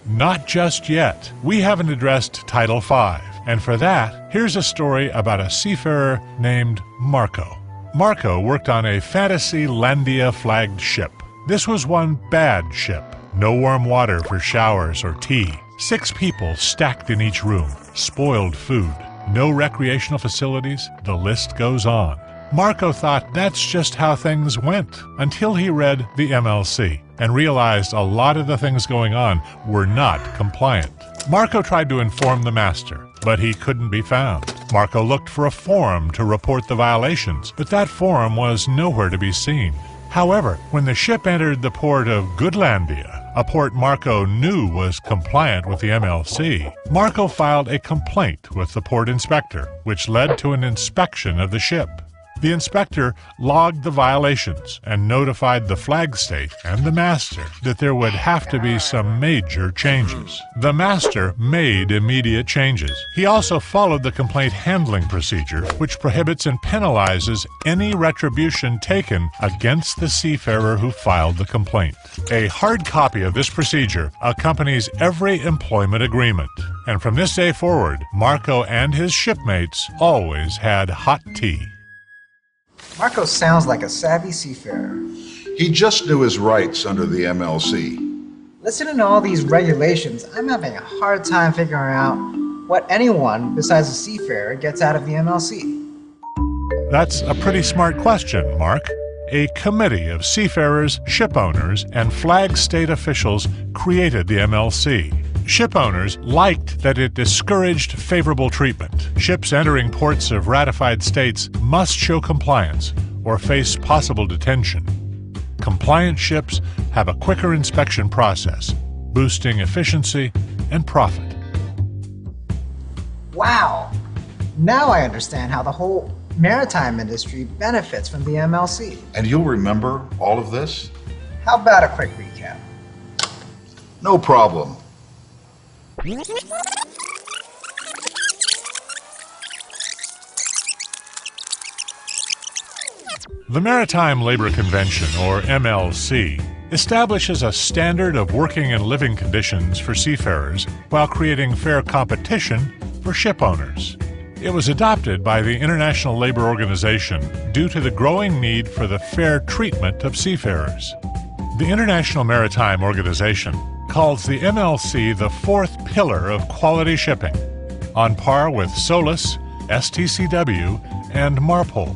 Not just yet. We haven't addressed Title V, and for that, here's a story about a seafarer named Marco. Marco worked on a Fantasylandia-flagged ship. This was one bad ship. No warm water for showers or tea. 6 people stacked in each room. Spoiled food. No recreational facilities. The list goes on. Marco thought that's just how things went until he read the MLC and realized a lot of the things going on were not compliant. Marco tried to inform the master, but he couldn't be found. Marco looked for a form to report the violations, but that form was nowhere to be seen. However, when the ship entered the port of Goodlandia, a port Marco knew was compliant with the MLC, Marco filed a complaint with the port inspector, which led to an inspection of the ship. The inspector logged the violations and notified the flag state and the master that there would have to be some major changes. The master made immediate changes. He also followed the complaint handling procedure, which prohibits and penalizes any retribution taken against the seafarer who filed the complaint. A hard copy of this procedure accompanies every employment agreement. And from this day forward, Marco and his shipmates always had hot tea. Marco sounds like a savvy seafarer. He just knew his rights under the MLC. Listening to all these regulations, I'm having a hard time figuring out what anyone besides a seafarer gets out of the MLC. That's a pretty smart question, Mark. A committee of seafarers, ship owners, and flag state officials created the MLC. Ship owners liked that it discouraged favorable treatment. Ships entering ports of ratified states must show compliance or face possible detention. Compliant ships have a quicker inspection process, boosting efficiency and profit. Wow! Now I understand how the whole maritime industry benefits from the MLC. And you'll remember all of this? How about a quick recap? No problem. The Maritime Labor Convention, or MLC, establishes a standard of working and living conditions for seafarers while creating fair competition for ship owners. It was adopted by the International Labor Organization due to the growing need for the fair treatment of seafarers. The International Maritime Organization calls the MLC the 4th pillar of quality shipping, on par with SOLAS, STCW, and MARPOL.